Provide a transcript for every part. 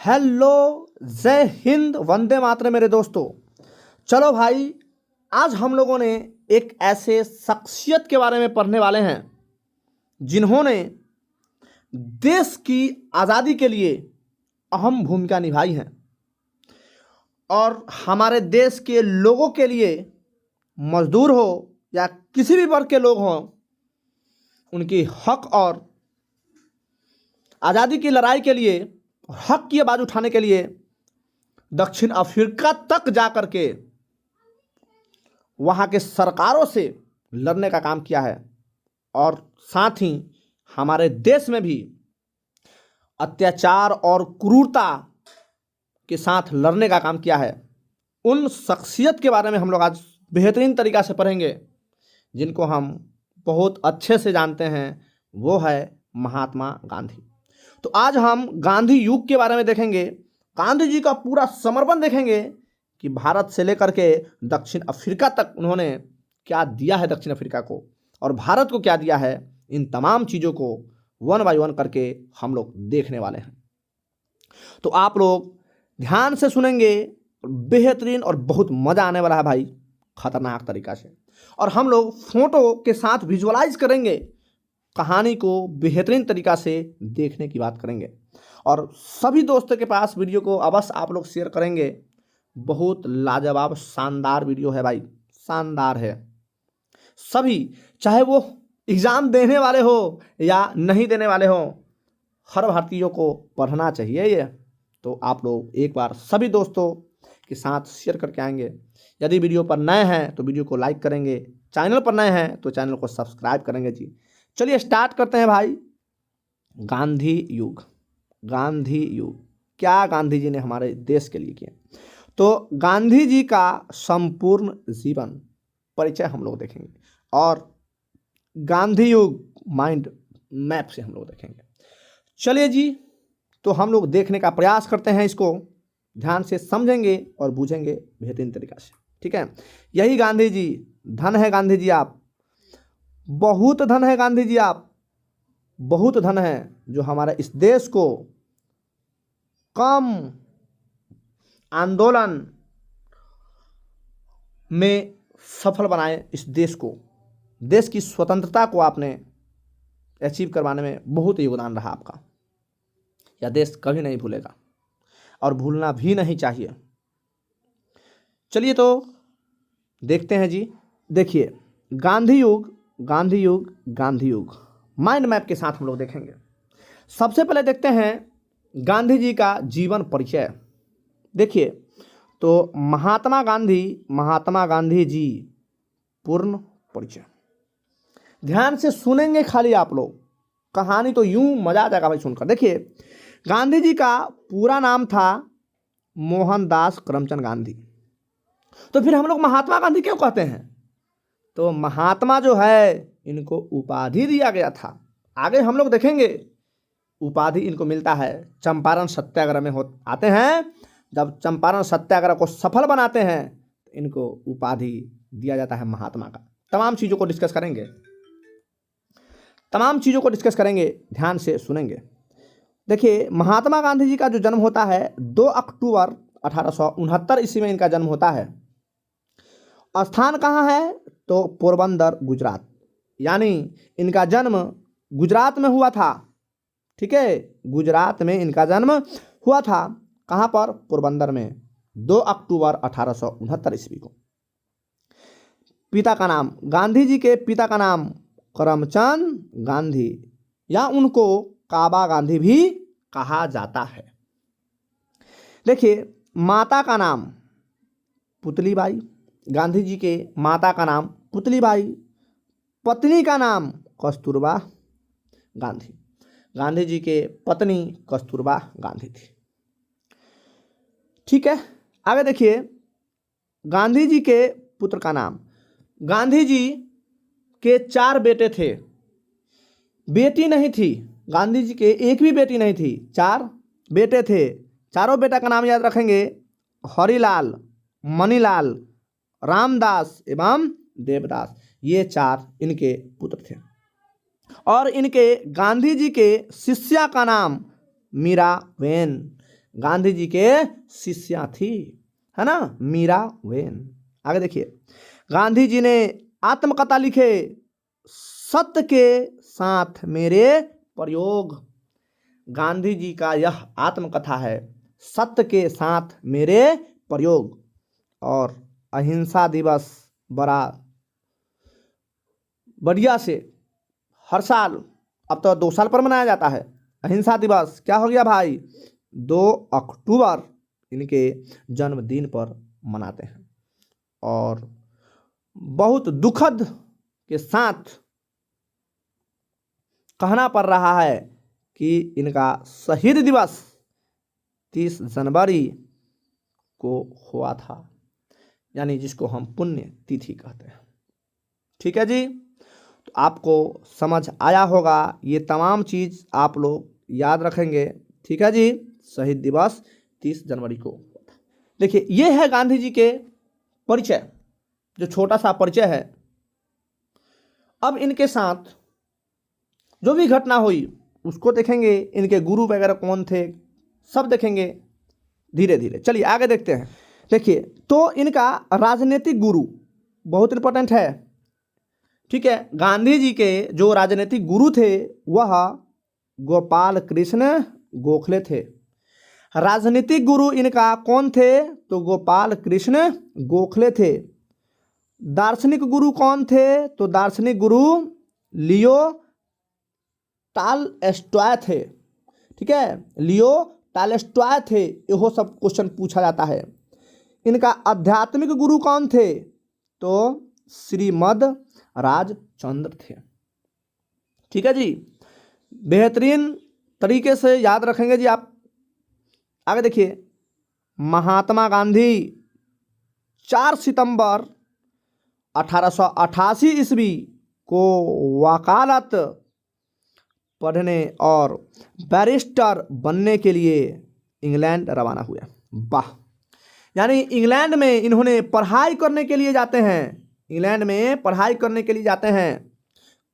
Hello, जय हिंद, वंदे मातरम मेरे दोस्तों। चलो भाई, आज हम लोगों ने एक ऐसे शख्सियत के बारे में पढ़ने वाले हैं जिन्होंने देश की आज़ादी के लिए अहम भूमिका निभाई है और हमारे देश के लोगों के लिए, मजदूर हो या किसी भी वर्ग के लोग हों, उनकी हक और आज़ादी की लड़ाई के लिए, हक की आवाज़ उठाने के लिए दक्षिण अफ्रीका तक जा कर के वहाँ के सरकारों से लड़ने का काम किया है और साथ ही हमारे देश में भी अत्याचार और क्रूरता के साथ लड़ने का काम किया है। उन शख्सियत के बारे में हम लोग आज बेहतरीन तरीक़ा से पढ़ेंगे जिनको हम बहुत अच्छे से जानते हैं, वो है महात्मा गांधी। तो आज हम गांधी युग के बारे में देखेंगे, गांधी जी का पूरा समर्पण देखेंगे कि भारत से लेकर के दक्षिण अफ्रीका तक उन्होंने क्या दिया है दक्षिण अफ्रीका को और भारत को क्या दिया है। इन तमाम चीज़ों को वन बाय वन करके हम लोग देखने वाले हैं। तो आप लोग ध्यान से सुनेंगे, बेहतरीन और बहुत मज़ा आने वाला है भाई, ख़तरनाक तरीक़ा से। और हम लोग फोटो के साथ विजुअलाइज करेंगे, कहानी को बेहतरीन तरीक़ा से देखने की बात करेंगे और सभी दोस्तों के पास वीडियो को अवश्य आप लोग शेयर करेंगे। बहुत लाजवाब शानदार वीडियो है भाई, शानदार है। सभी, चाहे वो एग्ज़ाम देने वाले हो या नहीं देने वाले हो, हर भारतीयों को पढ़ना चाहिए ये। तो आप लोग एक बार सभी दोस्तों के साथ शेयर करके आएंगे। यदि वीडियो पर नए हैं तो वीडियो को लाइक करेंगे, चैनल पर नए हैं तो चैनल को सब्सक्राइब करेंगे जी। चलिए स्टार्ट करते हैं भाई। गांधी युग, गांधी युग क्या गांधी जी ने हमारे देश के लिए किया। तो गांधी जी का संपूर्ण जीवन परिचय हम लोग देखेंगे और गांधी युग माइंड मैप से हम लोग देखेंगे। चलिए जी, तो हम लोग देखने का प्रयास करते हैं, इसको ध्यान से समझेंगे और बूझेंगे बेहतरीन तरीक़ा से, ठीक है। यही गांधी जी, धन है गांधी जी आप, बहुत धन है गांधी जी आप, बहुत धन है जो हमारे इस देश को कम आंदोलन में सफल बनाए। इस देश को, देश की स्वतंत्रता को आपने अचीव करवाने में बहुत योगदान रहा आपका। यह देश कभी नहीं भूलेगा और भूलना भी नहीं चाहिए। चलिए तो देखते हैं जी। देखिए, गांधी युग, गांधी युग, गांधी युग माइंड मैप के साथ हम लोग देखेंगे। सबसे पहले देखते हैं गांधी जी का जीवन परिचय। देखिए, तो महात्मा गांधी जी पूर्ण परिचय ध्यान से सुनेंगे खाली आप लोग, कहानी तो यूं मजा आ जाएगा भाई सुनकर। देखिए, गांधी जी का पूरा नाम था मोहनदास करमचंद गांधी। तो फिर हम लोग महात्मा गांधी क्यों कहते हैं? तो महात्मा जो है, इनको उपाधि दिया गया था। आगे हम लोग देखेंगे उपाधि इनको मिलता है चंपारण सत्याग्रह में आते हैं। जब चंपारण सत्याग्रह को सफल बनाते हैं तो इनको उपाधि दिया जाता है महात्मा का। तमाम चीज़ों को डिस्कस करेंगे, तमाम चीज़ों को डिस्कस करेंगे, ध्यान से सुनेंगे। देखिए, महात्मा गांधी जी का जो जन्म होता है 2 अक्टूबर 1869 ईस्वी में इनका जन्म होता है। स्थान कहाँ है? तो पोरबंदर, गुजरात। यानी इनका जन्म गुजरात में हुआ था, ठीक है, गुजरात में इनका जन्म हुआ था। कहाँ पर? पोरबंदर में, 2 अक्टूबर 1869 ईस्वी को। पिता का नाम, गांधी जी के पिता का नाम करमचंद गांधी या उनको काबा गांधी भी कहा जाता है। देखिए, माता का नाम पुतलीबाई, गांधी जी के माता का नाम पुतलीबाई, पत्नी का नाम कस्तूरबा गांधी। गांधी जी के पत्नी कस्तूरबा गांधी थी, ठीक है। आगे देखिए, गांधी जी के पुत्र का नाम, गांधी जी के 4 बेटे थे, बेटी नहीं थी। गांधी जी के एक भी बेटी नहीं थी, 4 बेटे थे। चारों बेटा का नाम याद रखेंगे, हरिलाल, मणिलाल, रामदास एवं देवदास। ये 4 इनके पुत्र थे। और इनके गांधी जी के शिष्या का नाम मीराबेन। गांधी जी के शिष्या थी, है ना, मीरा वेन। आगे देखिए, गांधी जी ने आत्मकथा लिखे, सत्य के साथ मेरे प्रयोग। गांधी जी का यह आत्मकथा है, सत्य के साथ मेरे प्रयोग। और अहिंसा दिवस बड़ा बढ़िया से हर साल, अब तो 2 साल पर मनाया जाता है अहिंसा दिवस। क्या हो गया भाई, 2 अक्टूबर इनके जन्मदिन पर मनाते हैं। और बहुत दुखद के साथ कहना पड़ रहा है कि इनका शहीद दिवस 30 जनवरी को हुआ था, यानी जिसको हम पुण्य तिथि कहते हैं। ठीक है जी, तो आपको समझ आया होगा, ये तमाम चीज़ आप लोग याद रखेंगे। ठीक है जी, शहीद दिवस 30 जनवरी को। देखिए, ये है गांधी जी के परिचय, जो छोटा सा परिचय है। अब इनके साथ जो भी घटना हुई उसको देखेंगे, इनके गुरु वगैरह कौन थे सब देखेंगे धीरे धीरे। चलिए आगे देखते हैं। देखिए, तो इनका राजनीतिक गुरु बहुत इंपॉर्टेंट है। ठीक है, गांधी जी के जो राजनीतिक गुरु थे वह गोपाल कृष्ण गोखले थे। राजनीतिक गुरु इनका कौन थे, तो गोपाल कृष्ण गोखले थे। दार्शनिक गुरु कौन थे, तो दार्शनिक गुरु लियो टॉलस्टॉय थे। ठीक है, लियो टॉलस्टॉय थे। यहो सब क्वेश्चन पूछा जाता है। इनका आध्यात्मिक गुरु कौन थे, तो श्रीमद राजचंद्र थे। ठीक है जी, बेहतरीन तरीके से याद रखेंगे जी आप। आगे देखिए, महात्मा गांधी 4 सितंबर 1888 ईस्वी को वकालत पढ़ने और बैरिस्टर बनने के लिए इंग्लैंड रवाना हुए। वाह, यानी इंग्लैंड में इन्होंने पढ़ाई करने के लिए जाते हैं। इंग्लैंड में पढ़ाई करने के लिए जाते हैं।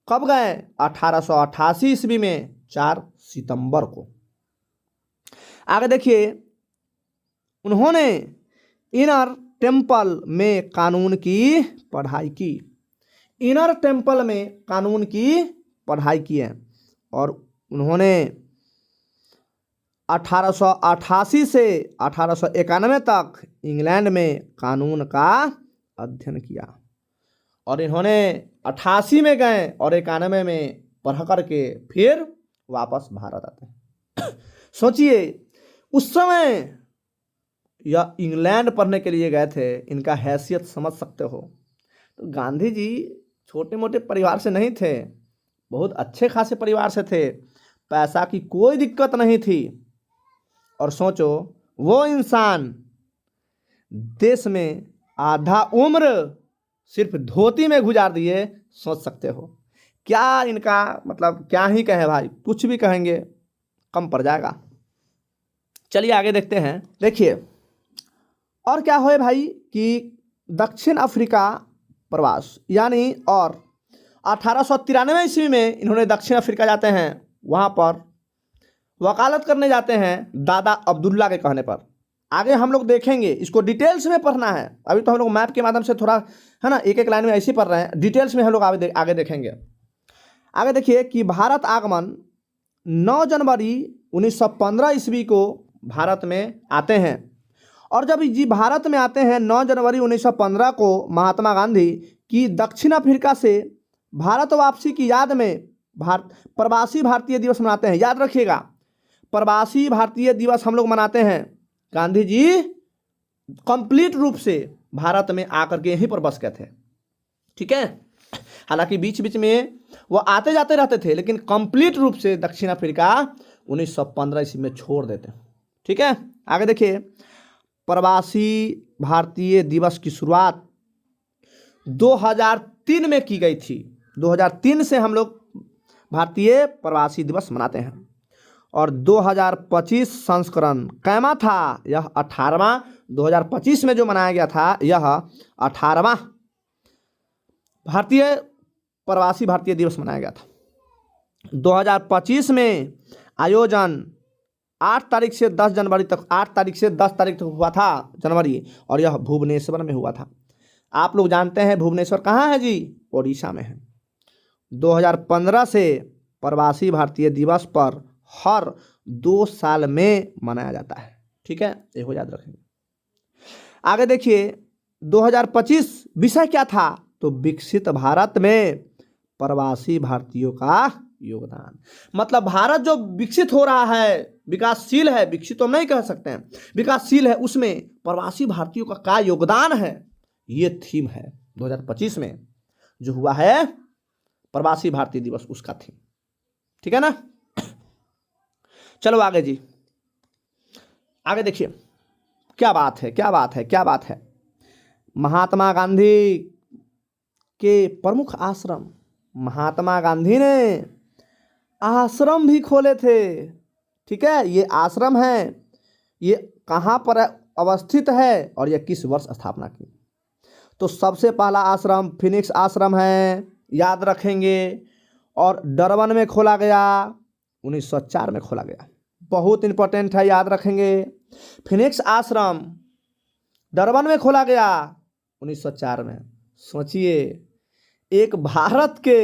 कब गए, 1888 ईस्वी में 4 सितंबर को। आगे देखिए, उन्होंने इनर टेम्पल में कानून की पढ़ाई की। इनर टेम्पल में कानून की पढ़ाई की है। और उन्होंने 1888 से 1891 तक इंग्लैंड में कानून का अध्ययन किया। और इन्होंने 88 में गए और 91 में पढ़ करके फिर वापस भारत आते हैं। सोचिए, उस समय यह इंग्लैंड पढ़ने के लिए गए थे, इनका हैसियत समझ सकते हो। तो गांधी जी छोटे मोटे परिवार से नहीं थे, बहुत अच्छे खासे परिवार से थे। पैसा की कोई दिक्कत नहीं थी। और सोचो, वो इंसान देश में आधा उम्र सिर्फ धोती में गुजार दिए। सोच सकते हो क्या इनका मतलब, क्या ही कहें भाई, कुछ भी कहेंगे कम पड़ जाएगा। चलिए आगे देखते हैं। देखिए, और क्या हुए भाई कि दक्षिण अफ्रीका प्रवास, यानी और 1893 ईस्वी में इन्होंने दक्षिण अफ्रीका जाते हैं। वहाँ पर वकालत करने जाते हैं दादा अब्दुल्ला के कहने पर। आगे हम लोग देखेंगे, इसको डिटेल्स में पढ़ना है। अभी तो हम लोग मैप के माध्यम से थोड़ा, है ना, एक एक लाइन में ऐसे ही पढ़ रहे हैं। डिटेल्स में हम लोग आगे देखेंगे। आगे देखिए कि भारत आगमन 9 जनवरी 1915 ईस्वी को भारत में आते हैं। और जब जी भारत में आते हैं 9 जनवरी 1915 को महात्मा गांधी की दक्षिण अफ्रीका से भारत वापसी की याद में प्रवासी भारतीय दिवस मनाते हैं। याद रखिएगा, प्रवासी भारतीय दिवस हम लोग मनाते हैं। गांधी जी कंप्लीट रूप से भारत में आकर के यहीं पर बस गए थे। ठीक है, हालांकि बीच बीच में वो आते जाते रहते थे, लेकिन कंप्लीट रूप से दक्षिण अफ्रीका 1915 ईस्वी में छोड़ देते। ठीक है, आगे देखिए, प्रवासी भारतीय दिवस की शुरुआत 2003 में की गई थी। 2003 से हम लोग भारतीय प्रवासी दिवस मनाते हैं। और 2025 संस्करण कैमा था, यह 18वां। 2025 में जो मनाया गया था यह 18वां भारतीय प्रवासी भारतीय दिवस मनाया गया था। 2025 में आयोजन 8 तारीख से 10 जनवरी तक, 8 तारीख से 10 तारीख तक हुआ था जनवरी, और यह भुवनेश्वर में हुआ था। आप लोग जानते हैं भुवनेश्वर कहाँ है जी? ओडिशा में है। 2015 से प्रवासी भारतीय दिवस पर हर 2 साल में मनाया जाता है। ठीक है, ये हो याद रखेंगे। आगे देखिए 2025 विषय क्या था? तो विकसित भारत में प्रवासी भारतीयों का योगदान। मतलब भारत जो विकसित हो रहा है, विकासशील है, विकसित तो हम नहीं कह सकते हैं, विकासशील है, उसमें प्रवासी भारतीयों का क्या योगदान है, ये थीम है 2025 में जो हुआ है प्रवासी भारतीय दिवस, उसका थीम। ठीक है ना। चलो आगे जी, आगे देखिए क्या बात है, क्या बात है, क्या बात है। महात्मा गांधी के प्रमुख आश्रम, महात्मा गांधी ने आश्रम भी खोले थे। ठीक है, ये आश्रम है, ये कहाँ पर अवस्थित है और यह किस वर्ष स्थापना की? तो सबसे पहला आश्रम फिनिक्स आश्रम है, याद रखेंगे, और डरबन में खोला गया, 1904 में खोला गया। बहुत इंपॉर्टेंट है, याद रखेंगे। फिनिक्स आश्रम डरबन में खोला गया 1904 में। सोचिए, एक भारत के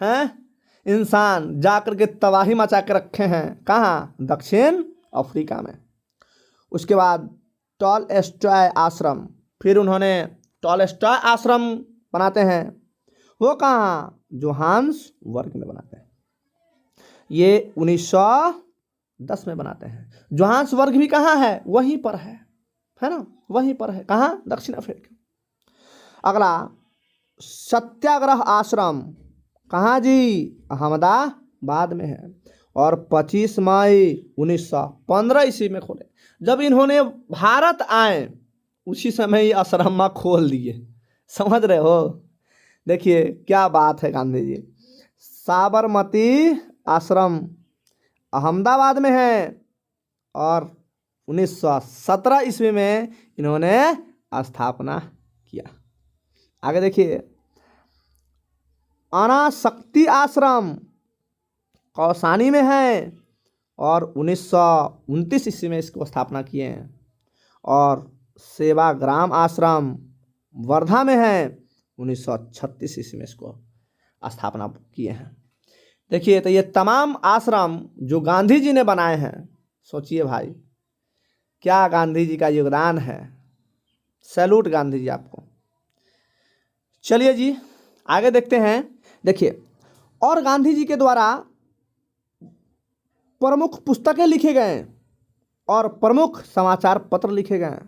हैं इंसान जाकर के तबाही मचा के रखे हैं, कहाँ? दक्षिण अफ्रीका में। उसके बाद टॉलस्टॉय आश्रम, फिर उन्होंने टॉलस्टॉय आश्रम बनाते हैं, वो कहाँ? जोहान्सबर्ग में बनाते हैं, ये 1910 में बनाते हैं। जोहान्सबर्ग भी कहाँ है? वहीं पर है ना, वहीं पर है। कहाँ? दक्षिण अफ्रीका। अगला सत्याग्रह आश्रम कहाँ जी? अहमदाबाद में है, और 25 मई 1915 ईस्वी में खोले। जब इन्होंने भारत आए उसी समय ही आश्रम खोल दिए, समझ रहे हो। देखिए क्या बात है गांधी जी। साबरमती आश्रम अहमदाबाद में है, और 1917 ईस्वी में इन्होंने स्थापना किया। आगे देखिए अनाशक्ति आश्रम कौसानी में है, और 1929 ईस्वी में इसको स्थापना किए हैं। और सेवाग्राम आश्रम वर्धा में है, 1936 ईस्वी में इसको स्थापना किए हैं। देखिए तो ये तमाम आश्रम जो गांधी जी ने बनाए हैं, सोचिए भाई क्या गांधी जी का योगदान है। सैल्यूट गांधी जी आपको। चलिए जी आगे देखते हैं। देखिए और गांधी जी के द्वारा प्रमुख पुस्तकें लिखे गए और प्रमुख समाचार पत्र लिखे गए।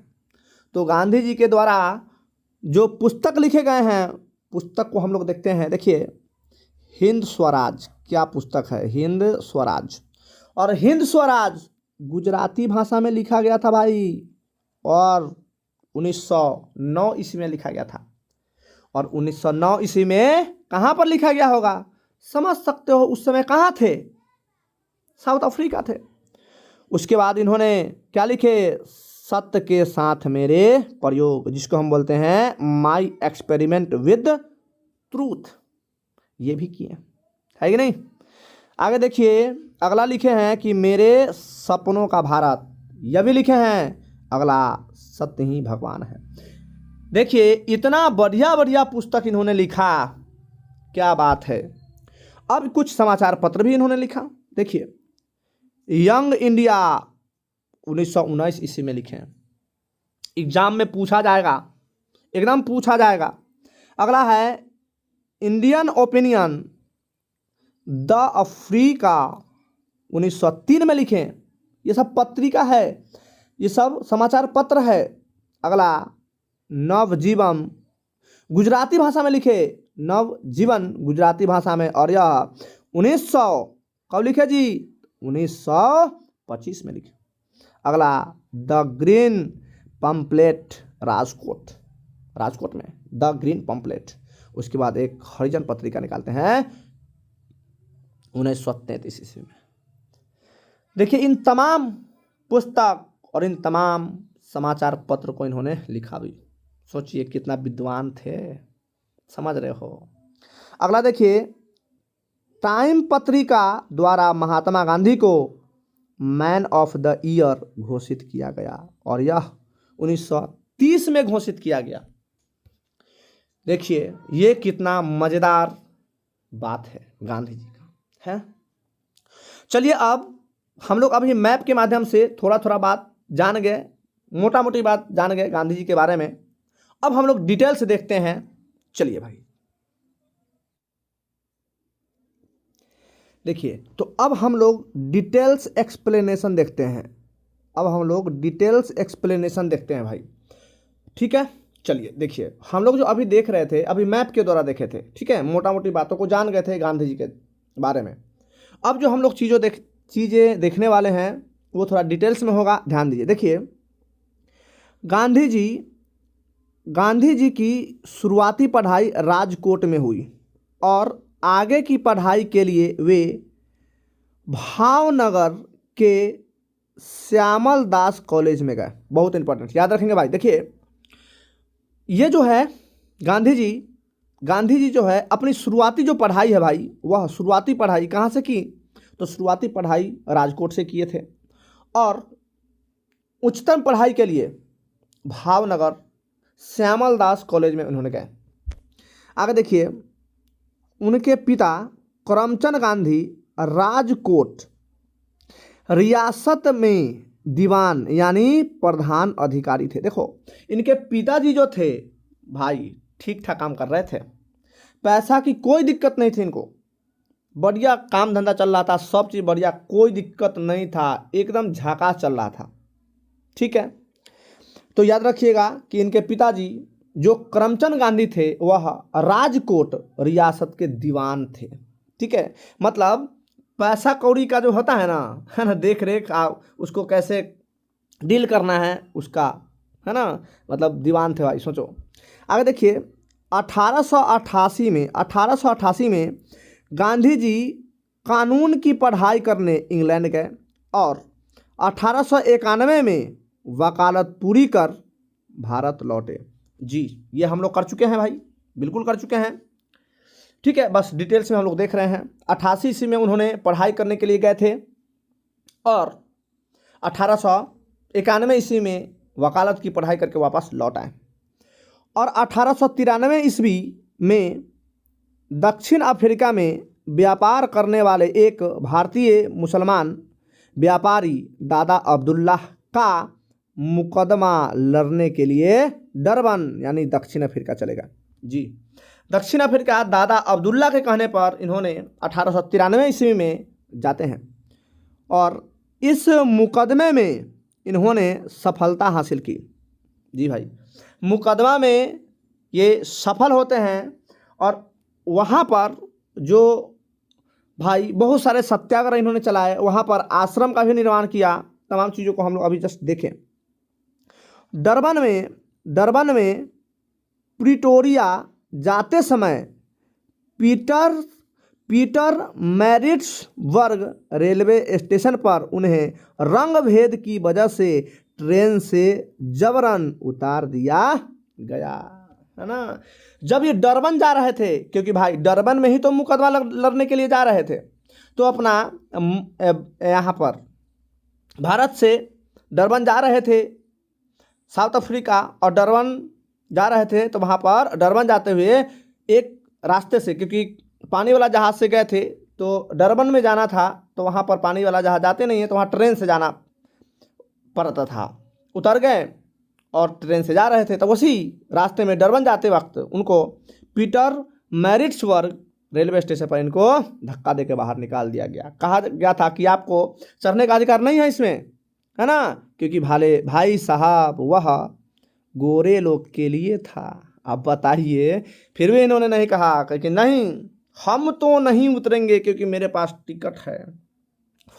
तो गांधी जी के द्वारा जो पुस्तक लिखे गए हैं, पुस्तक को हम लोग देखते हैं। देखिए हिंद स्वराज, क्या पुस्तक है? हिंद स्वराज। और हिंद स्वराज गुजराती भाषा में लिखा गया था भाई, और 1909 ईस्वी में लिखा गया था। और 1909 ईस्वी में कहाँ पर लिखा गया होगा? समझ सकते हो उस समय कहाँ थे? साउथ अफ्रीका थे। उसके बाद इन्होंने क्या लिखे? सत्य के साथ मेरे प्रयोग, जिसको हम बोलते हैं माई एक्सपेरिमेंट विद ट्रूथ, ये भी किए है कि नहीं। आगे देखिए अगला लिखे हैं कि मेरे सपनों का भारत, यह भी लिखे हैं। अगला सत्य ही भगवान है। देखिए इतना बढ़िया बढ़िया पुस्तक इन्होंने लिखा, क्या बात है। अब कुछ समाचार पत्र भी इन्होंने लिखा। देखिए यंग इंडिया 1919 ईस्वी में लिखे हैं। एग्जाम में पूछा जाएगा, एकदम पूछा जाएगा। अगला है इंडियन ओपिनियन द अफ्रीका 1903 में लिखे। ये सब पत्रिका है, ये सब समाचार पत्र है। अगला नवजीवन गुजराती भाषा में लिखे, नवजीवन गुजराती भाषा में, और यह 1900 कब लिखे जी? 1925 में लिखे। अगला the green pamphlet Rajkot, Rajkot में द ग्रीन पंपलेट। उसके बाद एक हरिजन पत्रिका निकालते हैं 1933 ईस्वी में। देखिए इन तमाम पुस्तक और इन तमाम समाचार पत्र को इन्होंने लिखा भी। सोचिए कितना विद्वान थे, समझ रहे हो। अगला देखिए टाइम पत्रिका द्वारा महात्मा गांधी को मैन ऑफ द ईयर घोषित किया गया और यह 1930 में घोषित किया गया। देखिए ये कितना मज़ेदार बात है गांधी जी का है। चलिए अब हम लोग अभी मैप के माध्यम से थोड़ा थोड़ा बात जान गए, मोटा मोटी बात जान गए गांधी जी के बारे में। अब हम लोग डिटेल से देखते हैं। चलिए भाई देखिए, तो अब हम लोग डिटेल्स एक्सप्लेनेशन देखते हैं। अब हम लोग डिटेल्स एक्सप्लेनेशन देखते हैं भाई, ठीक है। चलिए देखिए, हम लोग जो अभी देख रहे थे अभी मैप के द्वारा देखे थे, ठीक है, मोटा मोटी बातों को जान गए थे गांधी जी के बारे में। अब जो हम लोग चीज़ें देखने वाले हैं वो थोड़ा डिटेल्स में होगा, ध्यान दीजिए। देखिए गांधी जी की शुरुआती पढ़ाई राजकोट में हुई और आगे की पढ़ाई के लिए वे भावनगर के श्यामल दास कॉलेज में गए। बहुत इंपॉर्टेंट, याद रखेंगे भाई। देखिए ये जो है गांधी जी जो है अपनी शुरुआती जो पढ़ाई है भाई, वह शुरुआती पढ़ाई कहाँ से की? तो शुरुआती पढ़ाई राजकोट से किए थे और उच्चतम पढ़ाई के लिए भावनगर श्यामल दास कॉलेज में उन्होंने गए। आगे देखिए, उनके पिता करमचंद गांधी राजकोट रियासत में दीवान यानी प्रधान अधिकारी थे। देखो इनके पिताजी जो थे भाई ठीक ठाक काम कर रहे थे, पैसा की कोई दिक्कत नहीं थी इनको, बढ़िया काम धंधा चल रहा था, सब चीज़ बढ़िया, कोई दिक्कत नहीं था, एकदम झकास चल रहा था, ठीक है। तो याद रखिएगा कि इनके पिताजी जो करमचंद गांधी थे वह राजकोट रियासत के दीवान थे, ठीक है। मतलब पैसा कौड़ी का जो होता है ना देख रेख उसको कैसे डील करना है उसका, है ना, मतलब दीवान थे भाई, सोचो। आगे देखिए 1888 में गांधी जी कानून की पढ़ाई करने इंग्लैंड गए और 1891 में वकालत पूरी कर भारत लौटे। जी ये हम लोग कर चुके हैं भाई, बिल्कुल कर चुके हैं, ठीक है। बस डिटेल्स में हम लोग देख रहे हैं। 88 ईस्वी में उन्होंने पढ़ाई करने के लिए गए थे और 1891 ईस्वी में वकालत की पढ़ाई करके वापस लौट आए और 1893 ईस्वी में दक्षिण अफ्रीका में व्यापार करने वाले एक भारतीय मुसलमान व्यापारी दादा अब्दुल्ला का मुकदमा लड़ने के लिए डरबन यानी दक्षिण अफ्रीका चलेगा। जी दक्षिण अफ्रीका दादा अब्दुल्ला के कहने पर इन्होंने 1893 ईस्वी में जाते हैं और इस मुकदमे में इन्होंने सफलता हासिल की। जी भाई मुकदमा में ये सफल होते हैं और वहाँ पर जो भाई बहुत सारे सत्याग्रह इन्होंने चलाए, वहाँ पर आश्रम का भी निर्माण किया। तमाम चीज़ों को हम लोग अभी जस्ट देखें। डरबन में प्रिटोरिया जाते समय पीटर मैरिट्सबर्ग रेलवे स्टेशन पर उन्हें रंग भेद की वजह से ट्रेन से जबरन उतार दिया गया, है ना। जब ये डरबन जा रहे थे, क्योंकि भाई डरबन में ही तो मुकदमा लड़ने के लिए जा रहे थे, तो अपना यहाँ पर भारत से डरबन जा रहे थे साउथ अफ्रीका और डरबन जा रहे थे, तो वहाँ पर डरबन जाते हुए एक रास्ते से, क्योंकि पानी वाला जहाज़ से गए थे तो डरबन में जाना था, तो वहाँ पर पानी वाला जहाज़ जाते नहीं है, तो वहाँ ट्रेन से जाना पड़ता था। उतर गए और ट्रेन से जा रहे थे, तो उसी रास्ते में डरबन जाते वक्त उनको पीटर मैरिट्सबर्ग रेलवे स्टेशन पर इनको धक्का देकर बाहर निकाल दिया गया। कहा गया था कि आपको चढ़ने का अधिकार नहीं है इसमें, है ना, क्योंकि भाई साहब वह गोरे लोग के लिए था। अब बताइए, फिर भी इन्होंने नहीं कहा कि नहीं हम तो नहीं उतरेंगे क्योंकि मेरे पास टिकट है,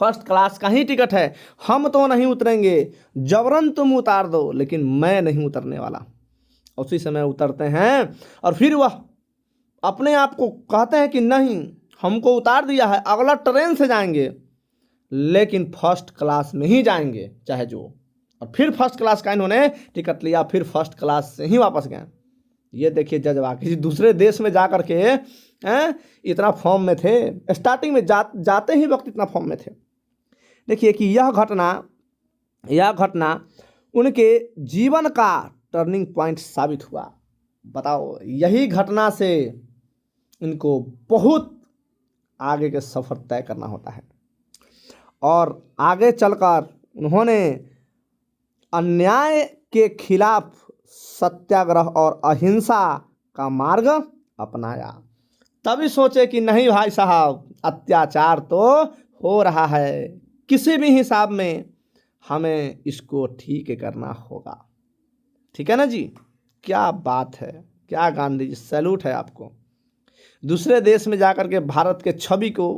फर्स्ट क्लास का ही टिकट है, हम तो नहीं उतरेंगे, जबरन तुम उतार दो लेकिन मैं नहीं उतरने वाला। उसी समय उतरते हैं और फिर वह अपने आप को कहते हैं कि नहीं हमको उतार दिया है, अगला ट्रेन से जाएंगे लेकिन फर्स्ट क्लास में ही जाएंगे चाहे जो। और फिर फर्स्ट क्लास का इन्होंने टिकट लिया, फिर फर्स्ट क्लास से ही वापस गए। ये देखिए जज्बा, किसी दूसरे देश में जा कर के इतना फॉर्म में थे, स्टार्टिंग में जाते ही वक्त इतना फॉर्म में थे। देखिए कि यह घटना उनके जीवन का टर्निंग पॉइंट साबित हुआ। बताओ, यही घटना से इनको बहुत आगे के सफ़र तय करना होता है और आगे चलकर उन्होंने अन्याय के खिलाफ सत्याग्रह और अहिंसा का मार्ग अपनाया। तभी सोचे कि नहीं भाई साहब, अत्याचार तो हो रहा है, किसी भी हिसाब में हमें इसको ठीक करना होगा। ठीक है ना जी, क्या बात है, क्या गांधी जी, सैल्यूट है आपको। दूसरे देश में जाकर के भारत के छवि को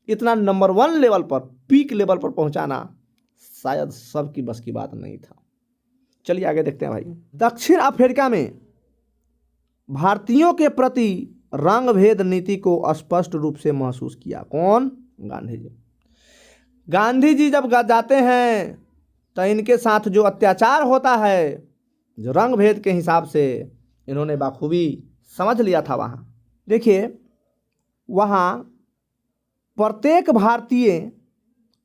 इतना नंबर 1 लेवल पर, पीक लेवल पर पहुंचाना शायद सबकी बस की बात नहीं था। चलिए आगे देखते हैं भाई। दक्षिण अफ्रीका में भारतीयों के प्रति रंग भेद नीति को स्पष्ट रूप से महसूस किया। कौन? गांधी जी। गांधी जी जब जाते हैं तो इनके साथ जो अत्याचार होता है, जो रंग भेद के हिसाब से, इन्होंने बाखूबी समझ लिया था। वहाँ देखिए, वहाँ प्रत्येक भारतीय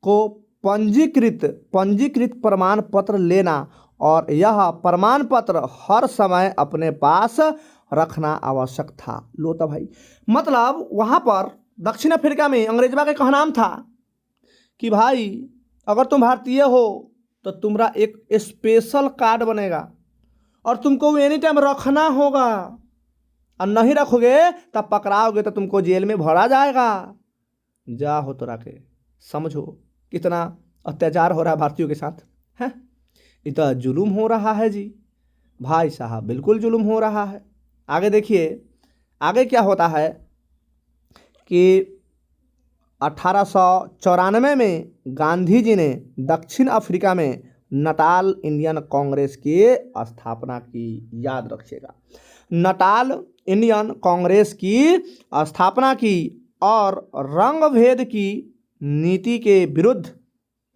को पंजीकृत प्रमाण पत्र लेना और यह प्रमाण पत्र हर समय अपने पास रखना आवश्यक था। लो तो भाई, मतलब वहाँ पर दक्षिण अफ्रीका में अंग्रेजवा का कहनाम था कि भाई अगर तुम भारतीय हो तो तुम्हारा एक स्पेशल कार्ड बनेगा और तुमको एनी टाइम रखना होगा, और नहीं रखोगे तब पकड़ाओगे तो तुमको जेल में भरा जाएगा। जा हो तो रखे। समझो कितना अत्याचार हो रहा है भारतीयों के साथ, है इतना जुल्म हो रहा है जी भाई साहब, बिल्कुल जुल्म हो रहा है। आगे देखिए, आगे क्या होता है कि 1894 में गांधी जी ने दक्षिण अफ्रीका में नटाल इंडियन कांग्रेस की स्थापना की। याद रखिएगा, नटाल इंडियन कांग्रेस की स्थापना की और रंग भेद की नीति के विरुद्ध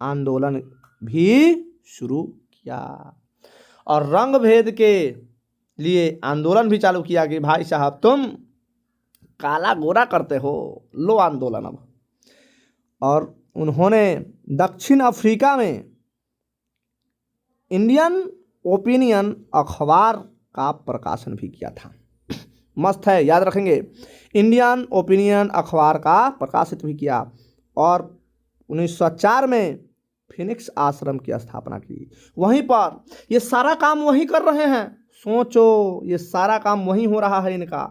आंदोलन भी शुरू किया और रंग भेद के लिए आंदोलन भी चालू किया कि भाई साहब तुम काला गोरा करते हो, लो आंदोलन अब। और उन्होंने दक्षिण अफ्रीका में इंडियन ओपिनियन अखबार का प्रकाशन भी किया था। मस्त है, याद रखेंगे, इंडियन ओपिनियन अखबार का प्रकाशित भी किया। और 1904 में फिनिक्स आश्रम की स्थापना की। वहीं पर ये सारा काम वहीं कर रहे हैं। सोचो, ये सारा काम वहीं हो रहा है इनका,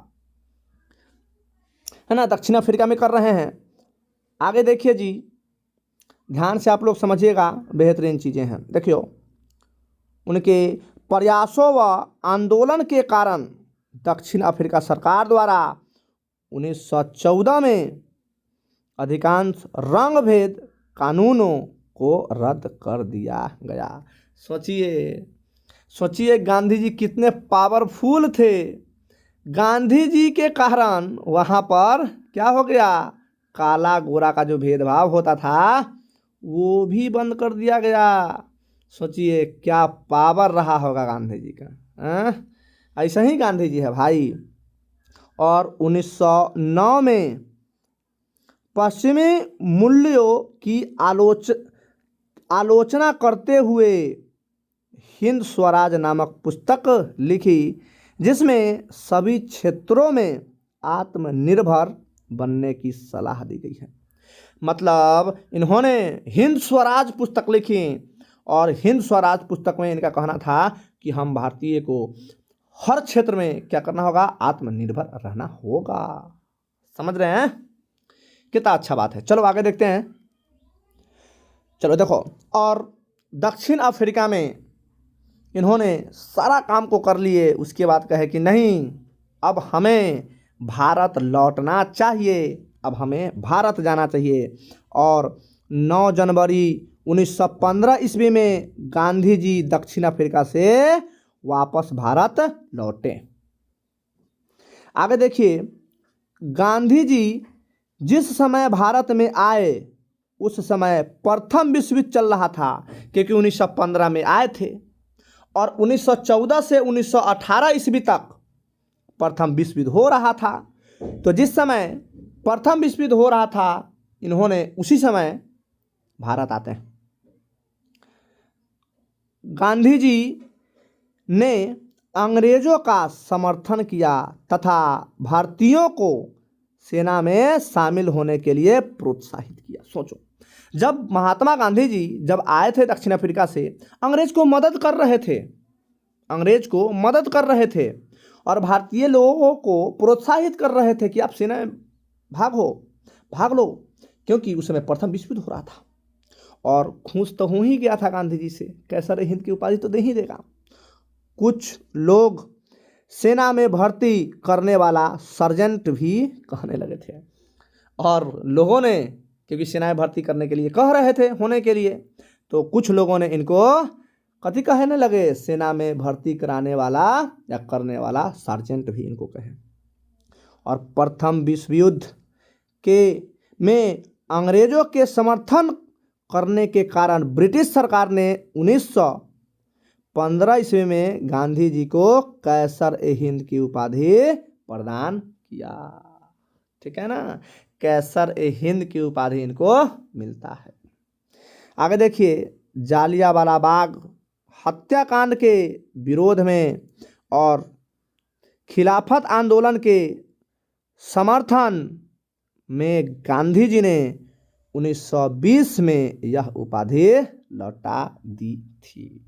है ना, दक्षिण अफ्रीका में कर रहे हैं। आगे देखिए जी, ध्यान से आप लोग समझिएगा, बेहतरीन चीज़ें हैं। देखियो, उनके प्रयासों व आंदोलन के कारण दक्षिण अफ्रीका सरकार द्वारा 1914 में अधिकांश रंग भेद कानूनों को रद्द कर दिया गया। सोचिए गांधी जी कितने पावरफुल थे। गांधी जी के कारण वहाँ पर क्या हो गया, काला गोरा का जो भेदभाव होता था वो भी बंद कर दिया गया। सोचिए क्या पावर रहा होगा गांधी जी का। ऐसा ही गांधी जी है भाई। और 1909 में पश्चिमी मूल्यों की आलोचना करते हुए हिंद स्वराज नामक पुस्तक लिखी, जिसमें सभी क्षेत्रों में आत्मनिर्भर बनने की सलाह दी गई है। मतलब इन्होंने हिंद स्वराज पुस्तक लिखी और हिंद स्वराज पुस्तक में इनका कहना था कि हम भारतीय को हर क्षेत्र में क्या करना होगा, आत्मनिर्भर रहना होगा। समझ रहे हैं, कितना अच्छा बात है। चलो आगे देखते हैं। चलो देखो, और दक्षिण अफ्रीका में इन्होंने सारा काम को कर लिए। उसके बाद कहे कि नहीं, अब हमें भारत लौटना चाहिए, अब हमें भारत जाना चाहिए। और 9 जनवरी 1915 ईस्वी में गांधी जी दक्षिण अफ्रीका से वापस भारत लौटे। आगे देखिए, गांधी जी जिस समय भारत में आए उस समय प्रथम विश्व युद्ध चल रहा था, क्योंकि 1915 में आए थे और 1914 से 1918 ईस्वी तक प्रथम विश्व युद्ध हो रहा था। तो जिस समय प्रथम विश्व युद्ध हो रहा था, इन्होंने उसी समय भारत आते हैं। गांधी जी ने अंग्रेजों का समर्थन किया तथा भारतीयों को सेना में शामिल होने के लिए प्रोत्साहित किया। सोचो, जब महात्मा गांधी जी जब आए थे दक्षिण अफ्रीका से, अंग्रेज को मदद कर रहे थे, अंग्रेज को मदद कर रहे थे और भारतीय लोगों को प्रोत्साहित कर रहे थे कि आप सेना में भाग लो, क्योंकि उस समय प्रथम विश्व युद्ध हो रहा था और खुश तो हो ही गया था गांधी जी से, कैसर हिंद की उपाधि तो दे ही देगा। कुछ लोग सेना में भर्ती करने वाला सर्जेंट भी कहने लगे थे और लोगों ने, क्योंकि सेना में भर्ती करने के लिए कह रहे थे होने के लिए, तो कुछ लोगों ने इनको कथी कहने लगे, सेना में भर्ती कराने वाला या करने वाला सर्जेंट भी इनको कहे। और प्रथम विश्व युद्ध में अंग्रेजों के समर्थन करने के कारण ब्रिटिश सरकार ने 1915 ईस्वी में गांधी जी को कैसर ए हिंद की उपाधि प्रदान किया। ठीक है ना, कैसर ए हिंद की उपाधि इनको मिलता है। आगे देखिए, जालियांवाला बाग हत्याकांड के विरोध में और खिलाफत आंदोलन के समर्थन में गांधी जी ने 1920 में यह उपाधि लौटा दी थी।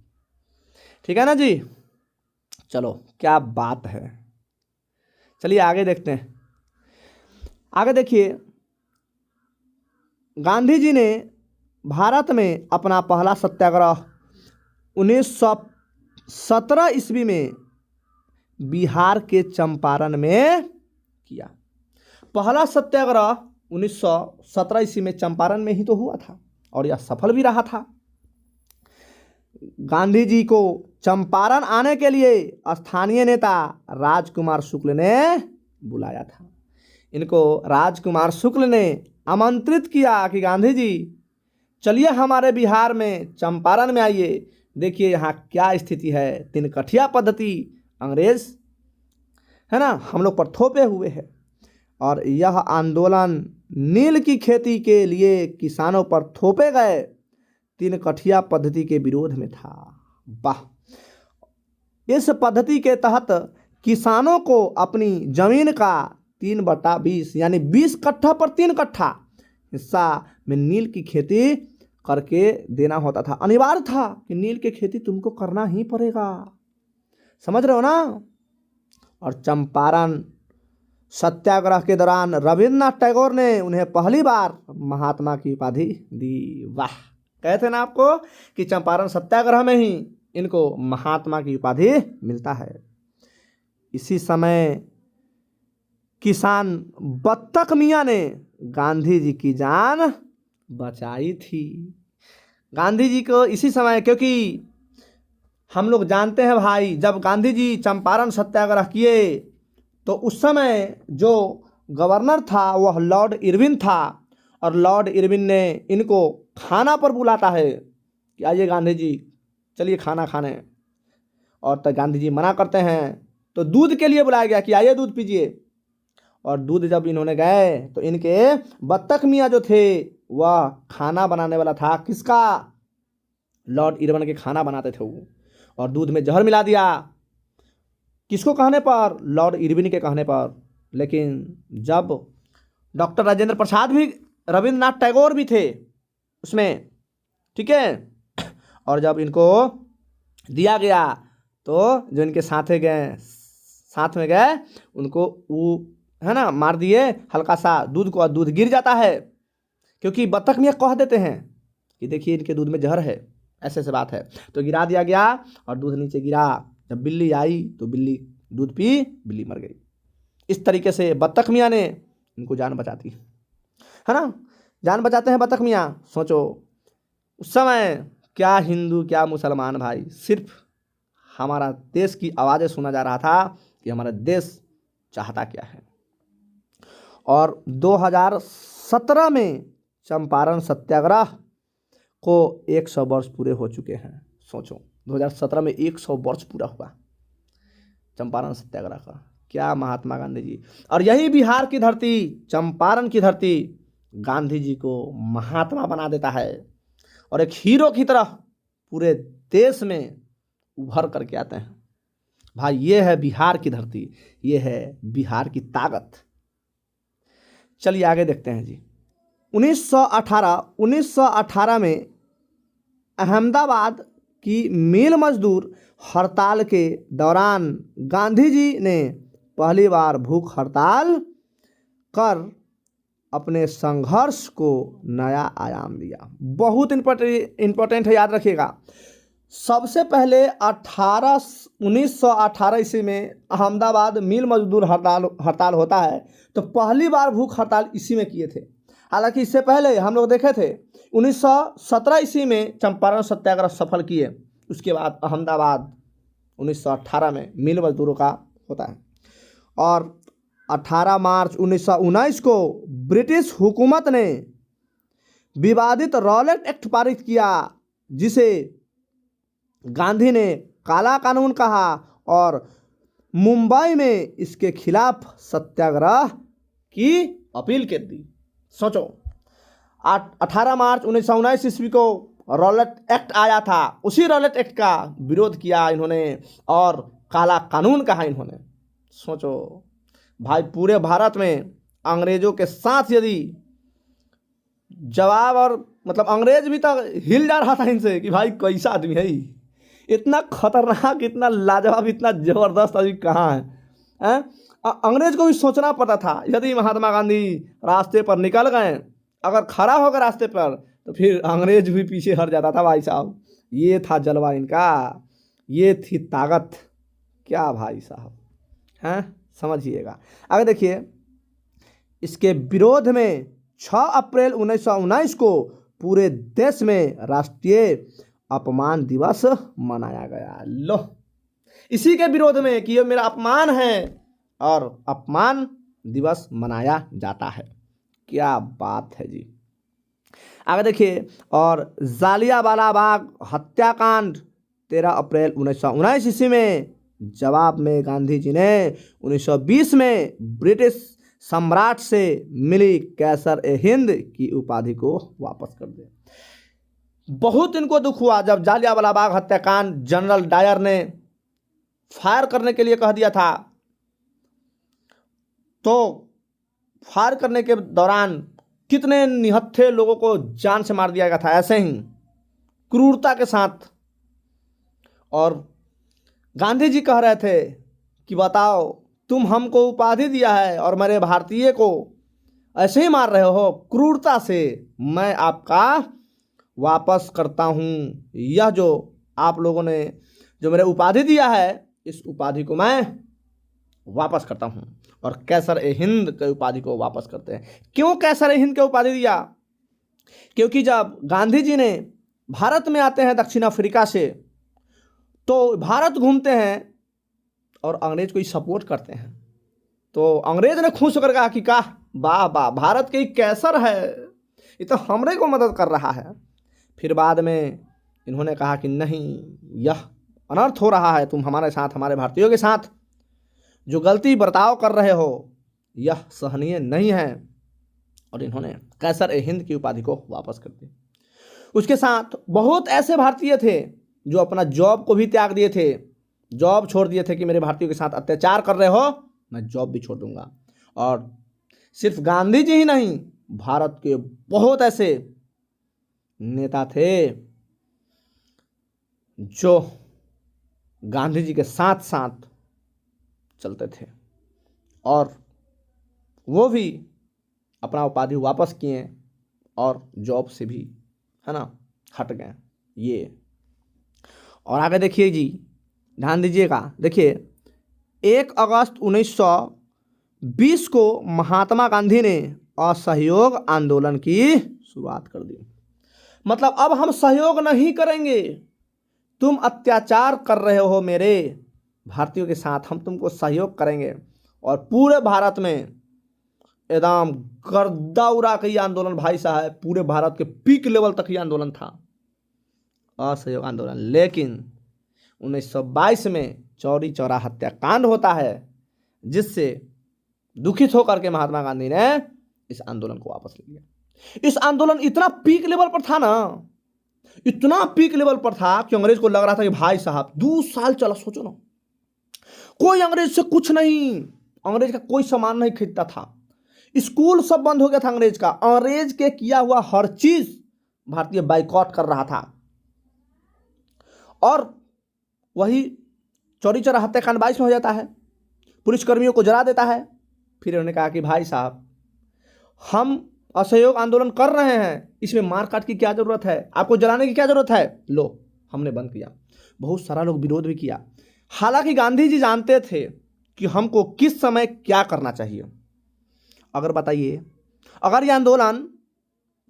ठीक है ना जी, चलो क्या बात है। चलिए आगे देखते हैं। आगे देखिए, गांधी जी ने भारत में अपना पहला सत्याग्रह 1917 ईस्वी में बिहार के चंपारण में किया। पहला सत्याग्रह 1917 ईस्वी में चंपारण में ही तो हुआ था और यह सफल भी रहा था। गांधी जी को चंपारण आने के लिए स्थानीय नेता राजकुमार शुक्ल ने बुलाया था। इनको राजकुमार शुक्ल ने आमंत्रित किया कि गांधी जी चलिए हमारे बिहार में चंपारण में आइए, देखिए यहाँ क्या स्थिति है, तिनकठिया पद्धति अंग्रेज है ना हम लोग पर थोपे हुए है और यह आंदोलन नील की खेती के लिए किसानों पर थोपे गए तिनकठिया पद्धति के विरोध में था। वाह, इस पद्धति के तहत किसानों को अपनी जमीन का 3/20 यानी 20 कट्ठा पर 3 कट्ठा हिस्सा में नील की खेती करके देना होता था। अनिवार्य था कि नील की खेती तुमको करना ही पड़ेगा, समझ रहे हो ना। और चंपारण सत्याग्रह के दौरान रविन्द्रनाथ टैगोर ने उन्हें पहली बार महात्मा की उपाधि दी। वाह, कहते ना आपको कि चंपारण सत्याग्रह में ही इनको महात्मा की उपाधि मिलता है। इसी समय किसान बत्तख मियाँ ने गांधी जी की जान बचाई थी। गांधी जी को इसी समय, क्योंकि हम लोग जानते हैं भाई, जब गांधी जी चंपारण सत्याग्रह किए तो उस समय जो गवर्नर था वह लॉर्ड इरविन था और लॉर्ड इरविन ने इनको खाना पर बुलाता है कि आइए गांधी जी चलिए खाना खाने, और तब गांधी जी मना करते हैं तो दूध के लिए बुलाया गया कि आइए दूध पीजिए। और दूध जब इन्होंने गए तो इनके बत्तख मियाँ जो थे वह खाना बनाने वाला था, किसका, लॉर्ड इरविन के खाना बनाते थे वो, और दूध में जहर मिला दिया। किसको कहने पर, लॉर्ड इरविन के कहने पर। लेकिन जब डॉक्टर राजेंद्र प्रसाद भी, रविन्द्रनाथ टैगोर भी थे उसमें, ठीक है, और जब इनको दिया गया तो जो इनके साथ में गए उनको वो है ना मार दिए, हल्का सा दूध गिर जाता है, क्योंकि बत्तख मियाँ कह देते हैं कि देखिए इनके दूध में जहर है, ऐसे बात है, तो गिरा दिया गया और दूध नीचे गिरा। जब बिल्ली आई तो बिल्ली दूध पी, बिल्ली मर गई। इस तरीके से बत्तख मियाँ ने इनको जान बचाती है ना, जान बचाते हैं बत्तख मियाँ। सोचो उस समय क्या हिंदू क्या मुसलमान भाई, सिर्फ हमारा देश की आवाज़ें सुना जा रहा था कि हमारा देश चाहता क्या है। और 2017 में चंपारण सत्याग्रह को 100 वर्ष पूरे हो चुके हैं। सोचो 2017 में 100 वर्ष पूरा हुआ चंपारण सत्याग्रह का। क्या महात्मा गांधी जी, और यही बिहार की धरती, चंपारण की धरती गांधी जी को महात्मा बना देता है। और एक हीरो की तरह पूरे देश में उभर करके आते हैं। भाई ये है बिहार की धरती, ये है बिहार की ताकत। चलिए आगे देखते हैं जी। 1918 में अहमदाबाद की मिल मजदूर हड़ताल के दौरान गांधी जी ने पहली बार भूख हड़ताल कर अपने संघर्ष को नया आयाम दिया। बहुत इंपॉर्टेंट है, याद रखिएगा। सबसे पहले 1918 ईस्वी में अहमदाबाद मिल मजदूर हड़ताल होता है, तो पहली बार भूख हड़ताल इसी में किए थे। हालांकि इससे पहले हम लोग देखे थे 1917 ईस्वी में चंपारण सत्याग्रह सफल किए। उसके बाद अहमदाबाद 1918 में मिल मजदूरों का होता है। और 18 मार्च 1919 को ब्रिटिश हुकूमत ने विवादित रॉलेट एक्ट पारित किया, जिसे गांधी ने काला कानून कहा और मुंबई में इसके खिलाफ सत्याग्रह की अपील कर दी। सोचो, 18 मार्च 1919 ईस्वी को रॉलेट एक्ट आया था, उसी रॉलेट एक्ट का विरोध किया इन्होंने और काला कानून कहा इन्होंने। सोचो भाई, पूरे भारत में अंग्रेजों के साथ यदि जवाब, और मतलब अंग्रेज भी तो हिल जा रहा था इनसे कि भाई कैसा आदमी है, इतना खतरनाक, इतना लाजवाब, इतना ज़बरदस्त आदमी कहाँ है? अंग्रेज को भी सोचना पड़ता था। यदि महात्मा गांधी रास्ते पर निकल गए, अगर खड़ा होकर रास्ते पर, तो फिर अंग्रेज भी पीछे हट जाता था। भाई साहब, ये था जलवा इनका, ये थी ताकत। क्या भाई साहब हैं, समझिएगा। आगे देखिए, इसके विरोध में 6 अप्रैल 1919 को पूरे देश में राष्ट्रीय अपमान दिवस मनाया गया। लो, इसी के विरोध में कि ये मेरा अपमान है, और अपमान दिवस मनाया जाता है। क्या बात है जी। आगे देखिए, और जालियांवाला बाग हत्याकांड 13 अप्रैल 1919 ईस्वी में जवाब में गांधी जी ने 1920 में ब्रिटिश सम्राट से मिली कैसर-ए-हिंद की उपाधि को वापस कर दिया। बहुत इनको दुख हुआ जब जालियांवाला बाग हत्याकांड जनरल डायर ने फायर करने के लिए कह दिया था, तो फायर करने के दौरान कितने निहत्थे लोगों को जान से मार दिया गया था, ऐसे ही क्रूरता के साथ। और गांधी जी कह रहे थे कि बताओ, तुम हमको उपाधि दिया है और मेरे भारतीय को ऐसे ही मार रहे हो क्रूरता से, मैं आपका वापस करता हूँ। यह जो आप लोगों ने जो मेरे उपाधि दिया है, इस उपाधि को मैं वापस करता हूँ। और कैसर-ए-हिंद के उपाधि को वापस करते हैं। क्यों कैसर-ए-हिंद के उपाधि दिया? क्योंकि जब गांधी जी ने भारत में आते हैं दक्षिण अफ्रीका से, तो भारत घूमते हैं और अंग्रेज को ही सपोर्ट करते हैं। तो अंग्रेज ने खुश होकर कहा कि का वाह वाह, भारत के कैसर है, ये तो हमरे को मदद कर रहा है। फिर बाद में इन्होंने कहा कि नहीं, यह अनर्थ हो रहा है, तुम हमारे साथ, हमारे भारतीयों के साथ जो गलती बर्ताव कर रहे हो, यह सहनीय नहीं है। और इन्होंने कैसर-ए-हिंद की उपाधि को वापस कर दी। उसके साथ बहुत ऐसे भारतीय थे जो अपना जॉब को भी त्याग दिए थे, जॉब छोड़ दिए थे कि मेरे भारतीयों के साथ अत्याचार कर रहे हो, मैं जॉब भी छोड़ दूंगा। और सिर्फ गांधी जी ही नहीं, भारत के बहुत ऐसे नेता थे जो गांधी जी के साथ साथ चलते थे, और वो भी अपना उपाधि वापस किए और जॉब से भी, है ना, हट गए ये। और आगे देखिए जी, ध्यान दीजिएगा। देखिए, 1 अगस्त 1920 को महात्मा गांधी ने असहयोग आंदोलन की शुरुआत कर दी। मतलब अब हम सहयोग नहीं करेंगे, तुम अत्याचार कर रहे हो मेरे भारतीयों के साथ, हम तुमको सहयोग करेंगे। और पूरे भारत में एकदम गर्दा उड़ा के ये आंदोलन, भाई साहब, पूरे भारत के पीक लेवल तक ये आंदोलन था, असहयोग आंदोलन। लेकिन 1922 में चौरी चौरा हत्याकांड होता है, जिससे दुखित होकर के महात्मा गांधी ने इस आंदोलन को वापस ले लिया। इस आंदोलन इतना पीक लेवल पर था ना, इतना पीक लेवल पर था कि अंग्रेज को लग रहा था कि भाई साहब 2 साल चला, सोचो ना, कोई अंग्रेज से कुछ नहीं, अंग्रेज का कोई सामान नहीं खरीदता था, स्कूल सब बंद हो गया था अंग्रेज का, अंग्रेज के किया हुआ हर चीज भारतीय बाइकआउट कर रहा था। और वही चौरी चौरा हत्याकांड 22 में हो जाता है, पुलिसकर्मियों को जला देता है। फिर उन्होंने कहा कि भाई साहब हम असहयोग आंदोलन कर रहे हैं, इसमें मारकाट की क्या जरूरत है, आपको जलाने की क्या जरूरत है, लो हमने बंद किया। बहुत सारा लोग विरोध भी किया। हालांकि गांधी जी जानते थे कि हमको किस समय क्या करना चाहिए। अगर बताइए, अगर ये आंदोलन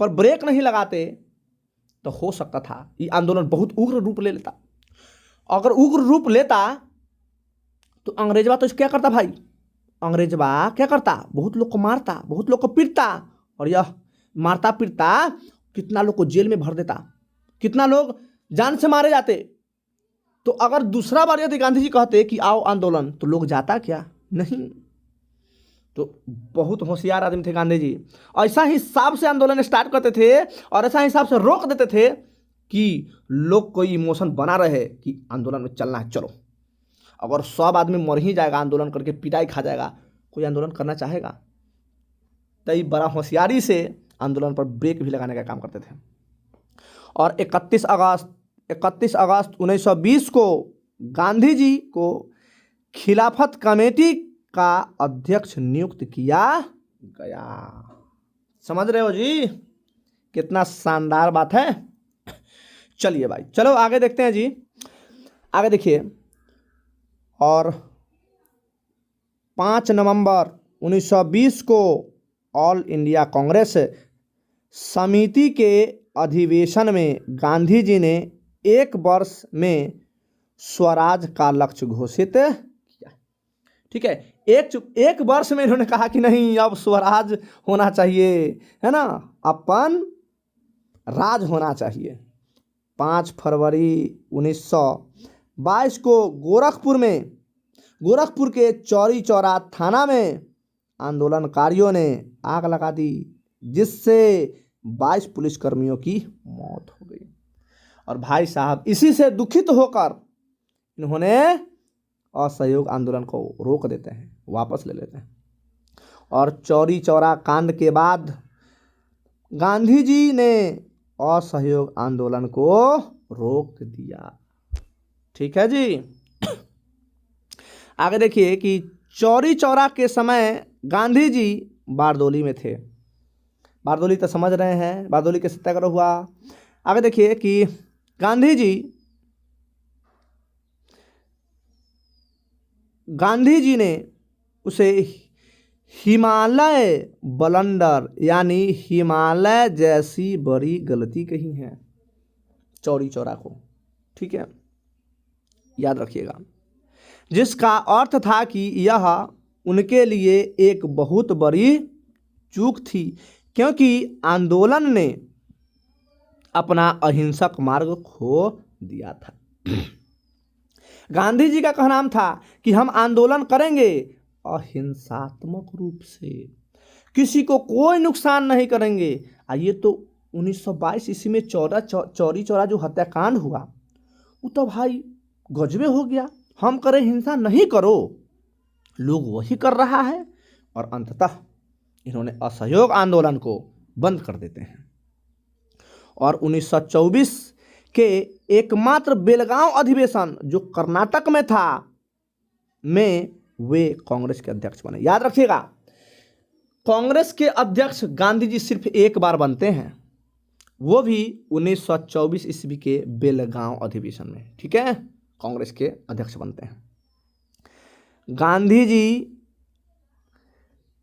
पर ब्रेक नहीं लगाते तो हो सकता था ये आंदोलन बहुत उग्र रूप ले लेता। अगर उग्र रूप लेता तो अंग्रेजवा तो क्या करता भाई, अंग्रेजवा क्या करता, बहुत लोग को मारता, बहुत लोग को पीटता, और यह मारता पीटता कितना लोग को जेल में भर देता, कितना लोग जान से मारे जाते। तो अगर दूसरा बार यदि गांधी जी कहते कि आओ आंदोलन, तो लोग जाता क्या, नहीं। तो बहुत होशियार आदमी थे गांधी जी, ऐसा हिसाब से आंदोलन स्टार्ट करते थे और ऐसा हिसाब से रोक देते थे कि लोग कोई इमोशन बना रहे कि आंदोलन में चलना है, चलो। अगर सब आदमी मर ही जाएगा आंदोलन करके, पिटाई खा जाएगा, कोई आंदोलन करना चाहेगा। तो ये बड़ा होशियारी से आंदोलन पर ब्रेक भी लगाने का काम करते थे। और 31 अगस्त 1920 को गांधी जी को खिलाफत कमेटी का अध्यक्ष नियुक्त किया गया। समझ रहे हो जी, कितना शानदार बात है। चलिए भाई, चलो आगे देखते हैं जी, आगे देखिए। और 5 नवंबर 1920 को ऑल इंडिया कांग्रेस समिति के अधिवेशन में गांधी जी ने 1 वर्ष में स्वराज का लक्ष्य घोषित किया। ठीक है, एक वर्ष में इन्होंने कहा कि नहीं, अब स्वराज होना चाहिए, है ना, अपन राज होना चाहिए। 5 फरवरी 1922 को गोरखपुर के चौरी चौरा थाना में आंदोलनकारियों ने आग लगा दी, जिससे 22 पुलिसकर्मियों की मौत हो गई। और भाई साहब इसी से दुखित होकर इन्होंने असहयोग आंदोलन को रोक देते हैं, वापस ले लेते हैं। और चौरी चौरा कांड के बाद गांधी जी ने असहयोग आंदोलन को रोक दिया। ठीक है जी। आगे देखिए कि चौरी चौरा के समय गांधी जी बारदोली में थे। बारदोली तो समझ रहे हैं, बारदोली के सत्याग्रह हुआ। आगे देखिए कि गांधी जी ने उसे हिमालय बलंडर यानी हिमालय जैसी बड़ी गलती कही है चौरी चौरा को। ठीक है, याद रखिएगा, जिसका अर्थ था कि यह उनके लिए एक बहुत बड़ी चूक थी, क्योंकि आंदोलन ने अपना अहिंसक मार्ग खो दिया था। गांधी जी का कहना था कि हम आंदोलन करेंगे अहिंसात्मक रूप से, किसी को कोई नुकसान नहीं करेंगे। ये तो 1922 ईस्वी में चौरी चौरा जो हत्याकांड हुआ, वो तो भाई गजबे हो गया। हम करें हिंसा नहीं करो, लोग वही कर रहा है, और अंततः इन्होंने असहयोग आंदोलन को बंद कर देते हैं। और 1924 के एकमात्र बेलगांव अधिवेशन जो कर्नाटक में था में वे कांग्रेस के अध्यक्ष बने। याद रखिएगा, कांग्रेस के अध्यक्ष गांधी जी सिर्फ एक बार बनते हैं, वो भी 1924 ईस्वी के बेलगांव अधिवेशन में। ठीक है, कांग्रेस के अध्यक्ष बनते हैं।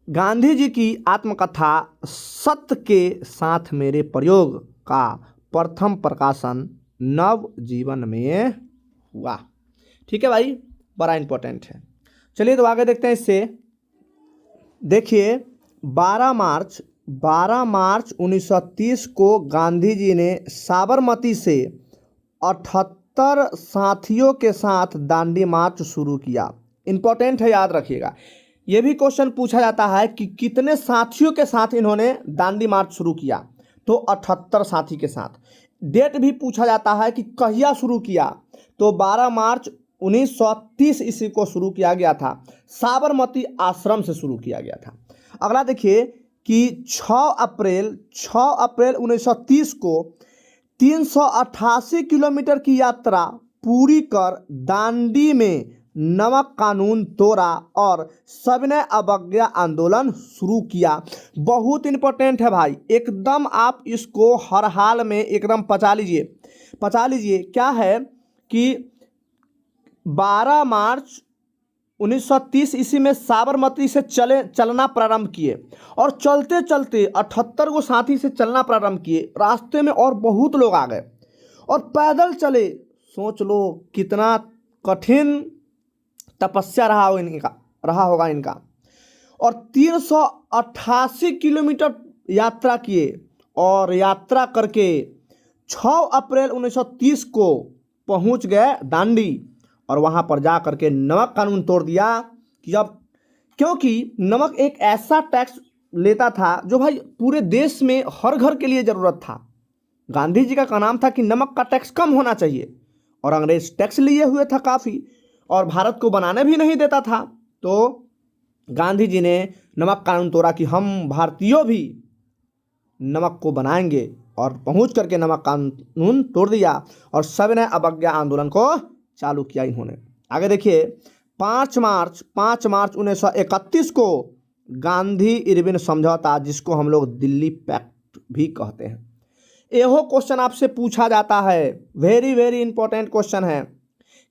गांधी जी की आत्मकथा सत्य के साथ मेरे प्रयोग का प्रथम प्रकाशन नवजीवन में हुआ। ठीक है भाई, बड़ा इंपॉर्टेंट है। चलिए तो आगे देखते हैं इससे। देखिए 12 मार्च 1930 को गांधी जी ने साबरमती से 78 साथियों के साथ दांडी मार्च शुरू किया। इंपॉर्टेंट है, याद रखिएगा। यह भी क्वेश्चन पूछा जाता है कि कितने साथियों के साथ इन्होंने दांडी मार्च शुरू किया, तो 78 साथी के साथ। डेट भी पूछा जाता है कि कहिया शुरू किया, तो 12 मार्च 1930 ईस्वी को शुरू किया गया था, साबरमती आश्रम से शुरू किया गया था। अगला देखिए कि 6 अप्रैल 1930 को 388 किलोमीटर की यात्रा पूरी कर दांडी में नमक कानून तोड़ा और सविनय अवज्ञा आंदोलन शुरू किया। बहुत इंपॉर्टेंट है भाई, एकदम आप इसको हर हाल में एकदम पचा लीजिए। क्या है कि 12 मार्च 1930 ईस्वी में साबरमती से चलना प्रारंभ किए और चलते चलते 78 को साथी से चलना प्रारंभ किए। रास्ते में और बहुत लोग आ गए और पैदल चले। सोच लो कितना कठिन तपस्या रहा होगा इनका। और 388 किलोमीटर यात्रा किए और यात्रा करके 6 अप्रैल 1930 को पहुंच गए दांडी और वहां पर जा करके नमक कानून तोड़ दिया कि अब, क्योंकि नमक एक ऐसा टैक्स लेता था जो भाई पूरे देश में हर घर के लिए ज़रूरत था। गांधी जी का नाम था कि नमक का टैक्स कम होना चाहिए और अंग्रेज टैक्स लिए हुए था काफ़ी और भारत को बनाने भी नहीं देता था। तो गांधी जी ने नमक कानून तोड़ा कि हम भारतीयों भी नमक को बनाएंगे और पहुंच करके नमक कानून तोड़ दिया और सविनय अवज्ञा आंदोलन को चालू किया इन्होंने। आगे देखिए 5 मार्च 1931 को गांधी इरविन समझौता, जिसको हम लोग दिल्ली पैक्ट भी कहते हैं। यहो क्वेश्चन आपसे पूछा जाता है, वेरी वेरी इंपॉर्टेंट क्वेश्चन है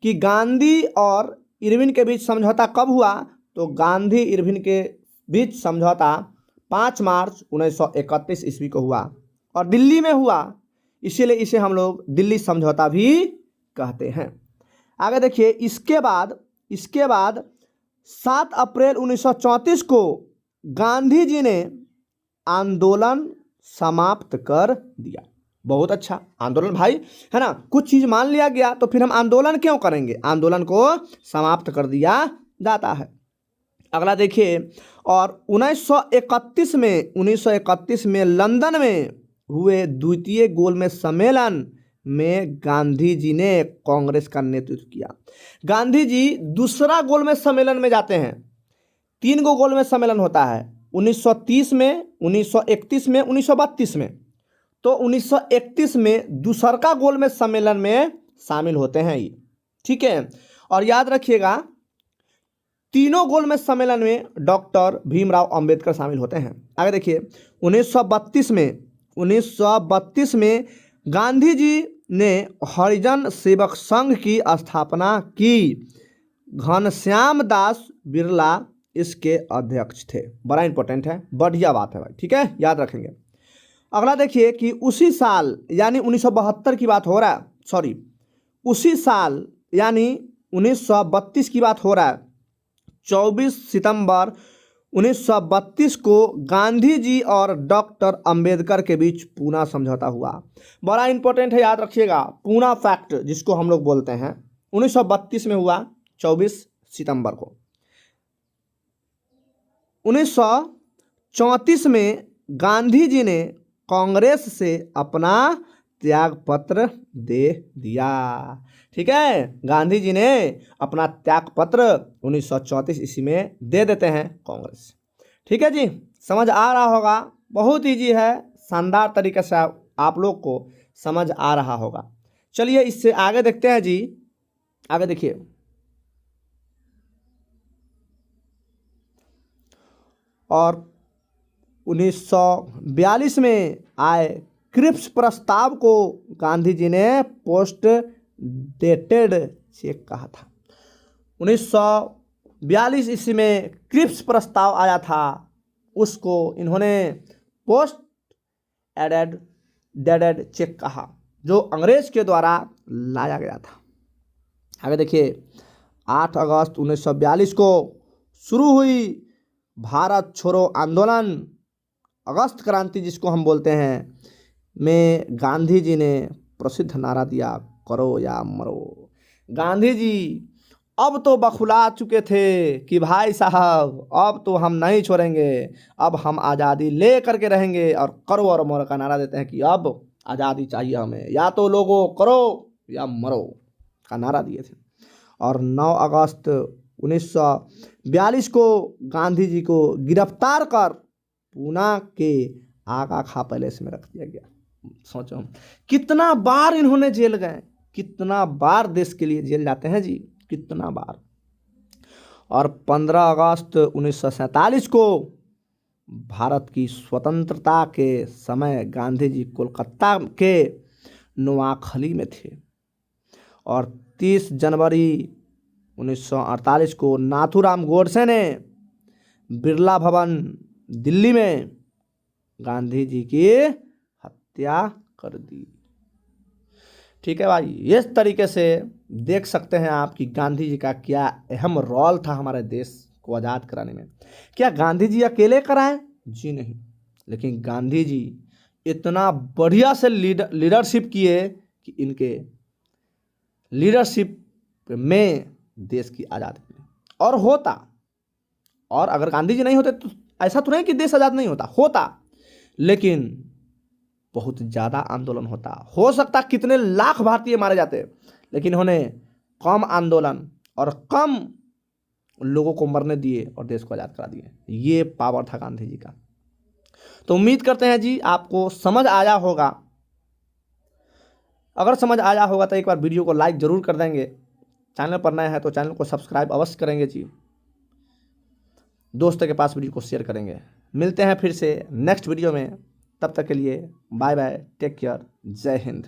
कि गांधी और इरविन के बीच समझौता कब हुआ। तो गांधी इरविन के बीच समझौता 5 मार्च 1931 ईस्वी को हुआ और दिल्ली में हुआ, इसीलिए इसे हम लोग दिल्ली समझौता भी कहते हैं। आगे देखिए इसके बाद 7 अप्रैल 1934 को गांधी जी ने आंदोलन समाप्त कर दिया। बहुत अच्छा आंदोलन भाई, है ना। कुछ चीज़ मान लिया गया तो फिर हम आंदोलन क्यों करेंगे, आंदोलन को समाप्त कर दिया जाता है। अगला देखिए, और 1931 में लंदन में हुए द्वितीय गोलमेज सम्मेलन में गांधी जी ने कांग्रेस का नेतृत्व किया। गांधी जी दूसरा गोलमेज सम्मेलन में जाते हैं। 3 गो गोलमेज सम्मेलन होता है, 1930 में, 1931 में, 1932 में। तो 1931 में दूसरका गोलमेज सम्मेलन में शामिल होते हैं ये, ठीक है। और याद रखिएगा तीनों गोलमेज सम्मेलन में डॉक्टर भीमराव अंबेडकर शामिल होते हैं। आगे देखिए 1932 में गांधी जी ने हरिजन सेवक संघ की स्थापना की। घनश्याम दास बिरला इसके अध्यक्ष थे। बड़ा इंपॉर्टेंट है, बढ़िया बात है भाई, ठीक है, याद रखेंगे। अगला देखिए कि उसी साल यानी 1972 की बात हो रहा है, सॉरी उसी साल यानी 1932 की बात हो रहा है। 24 सितंबर 1932 को गांधी जी और डॉक्टर अंबेडकर के बीच पूना समझौता हुआ। बड़ा इंपॉर्टेंट है, याद रखिएगा। पूना फैक्ट जिसको हम लोग बोलते हैं 1932 में हुआ 24 सितंबर को। 1934 में गांधी जी ने कांग्रेस से अपना त्याग पत्र दे दिया, ठीक है। गांधी जी ने अपना त्याग पत्र 1934 ईस्वी में दे देते हैं कांग्रेस, ठीक है जी। समझ आ रहा होगा, बहुत ईजी है, शानदार तरीके से आप लोग को समझ आ रहा होगा। चलिए इससे आगे देखते हैं जी। आगे देखिए, और 1942 में आए क्रिप्स प्रस्ताव को गांधी जी ने पोस्ट डेटेड चेक कहा था। 1942 ईस्वी में क्रिप्स प्रस्ताव आया था, उसको इन्होंने पोस्ट डेटेड चेक कहा, जो अंग्रेज के द्वारा लाया गया था। आगे देखिए 8 अगस्त 1942 को शुरू हुई भारत छोड़ो आंदोलन, अगस्त क्रांति जिसको हम बोलते हैं, में गांधी जी ने प्रसिद्ध नारा दिया, करो या मरो। गांधी जी अब तो बखुला चुके थे कि भाई साहब अब तो हम नहीं छोड़ेंगे, अब हम आज़ादी ले करके रहेंगे, और करो और मरो का नारा देते हैं कि अब आज़ादी चाहिए हमें, या तो लोगों करो या मरो का नारा दिए थे। और 9 अगस्त 1942 को गांधी जी को गिरफ्तार कर पूना के आगा खा पैलेस में रख दिया गया। सोचो कितना बार इन्होंने जेल गए, कितना बार देश के लिए जेल जाते हैं जी, कितना बार। और 15 अगस्त 1947 को भारत की स्वतंत्रता के समय गांधी जी कोलकाता के नोआखली में थे। और 30 जनवरी 1948 को नाथूराम गोडसे ने बिरला भवन दिल्ली में गांधी जी की हत्या कर दी। ठीक है भाई, इस तरीके से देख सकते हैं आप कि गांधी जी का क्या अहम रोल था हमारे देश को आज़ाद कराने में। क्या गांधी जी अकेले कराएं? जी नहीं, लेकिन गांधी जी इतना बढ़िया से लीडरशिप किए कि इनके लीडरशिप में देश की आज़ादी मिली। और होता, और अगर गांधी जी नहीं होते तो ऐसा तो नहीं कि देश आज़ाद नहीं होता, लेकिन बहुत ज़्यादा आंदोलन होता, हो सकता कितने लाख भारतीय मारे जाते, लेकिन उन्होंने कम आंदोलन और कम लोगों को मरने दिए और देश को आज़ाद करा दिए। ये पावर था गांधी जी का। तो उम्मीद करते हैं जी आपको समझ आया होगा। अगर समझ आया होगा तो एक बार वीडियो को लाइक ज़रूर कर देंगे। चैनल पर नए हैं तो चैनल को सब्सक्राइब अवश्य करेंगे जी। दोस्तों के पास वीडियो को शेयर करेंगे। मिलते हैं फिर से नेक्स्ट वीडियो में, तब तक के लिए बाय बाय, टेक केयर, जय हिंद।